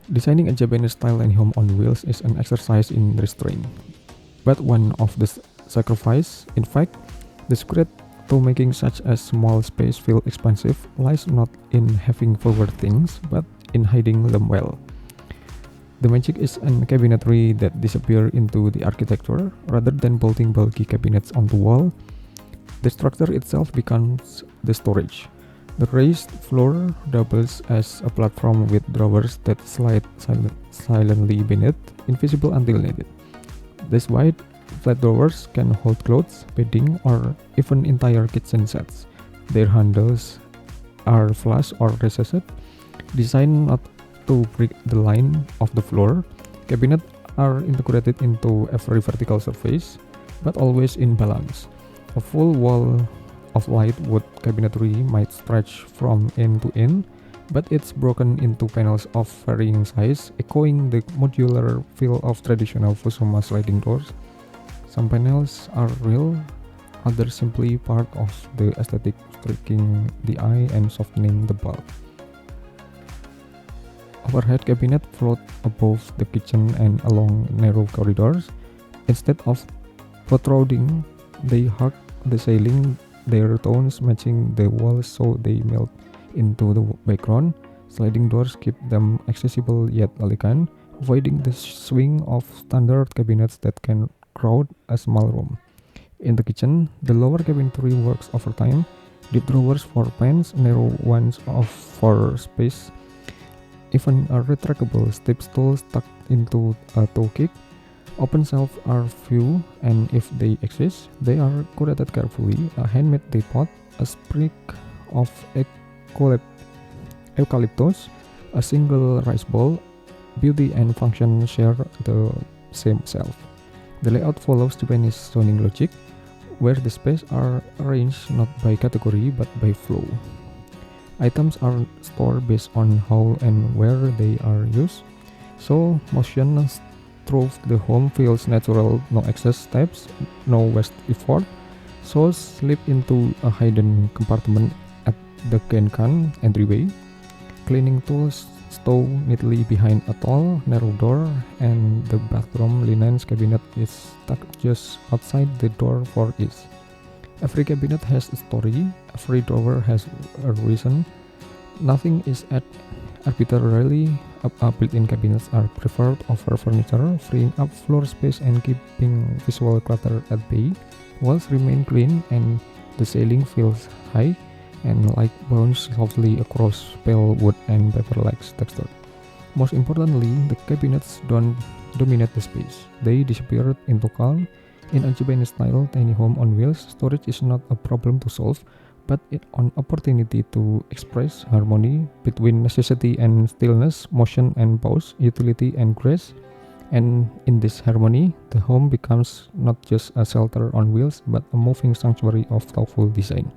Designing a Japanese-style tiny home on wheels is an exercise in restraint, but one of the sacrifice. In fact, the secret to making such a small space feel expansive lies not in having fewer things, but in hiding them well. The magic is an cabinetry that disappear into the architecture rather than bolting bulky cabinets onto wall. The structure itself becomes the storage. The raised floor doubles as a platform with drawers that slide silently beneath, invisible until needed. These wide, flat drawers can hold clothes, bedding, or even entire kitchen sets. Their handles are flush or recessed, designed not to break the line of the floor. Cabinets are integrated into every vertical surface, but always in balance. A full wall of light wood cabinetry might stretch from end to end, but it's broken into panels of varying size, echoing the modular feel of traditional Fusuma sliding doors. Some panels are real, others simply part of the aesthetic, striking the eye and softening the bulk. Overhead cabinets float above the kitchen and along narrow corridors. Instead of protruding, they hug the ceiling, their tones matching the walls so they melt into the background. Sliding doors keep them accessible yet elegant, avoiding the swing of standard cabinets that can crowd a small room. In the kitchen, the lower cabinetry works overtime. Deep drawers for pans, narrow ones for space, even a retractable step stool tucked into a toe kick. Open shelves are few, and if they exist, they are curated carefully. A handmade teapot, a sprig of eucalyptus, a single rice bowl. Beauty and function share the same shelf. The layout follows Japanese zoning logic, where the spaces are arranged not by category but by flow. Items are stored based on how and where they are used, so motion through the home feels natural, no excess steps, no waste effort. So slip into a hidden compartment at the Genkan entryway. Cleaning tools stow neatly behind a tall, narrow door, and the bathroom linens cabinet is tucked just outside the door for ease. Every cabinet has a story, every drawer has a reason. Nothing is arbitrarily. Built-in cabinets are preferred over furniture, freeing up floor space and keeping visual clutter at bay. Walls remain clean and the ceiling feels high and light bounce softly across pale wood and paper-like texture. Most importantly, the cabinets don't dominate the space. They disappear into calm. In a Japanese-style tiny home on wheels, storage is not a problem to solve, but an opportunity to express harmony between necessity and stillness, motion and pause, utility and grace. And in this harmony, the home becomes not just a shelter on wheels, but a moving sanctuary of thoughtful design.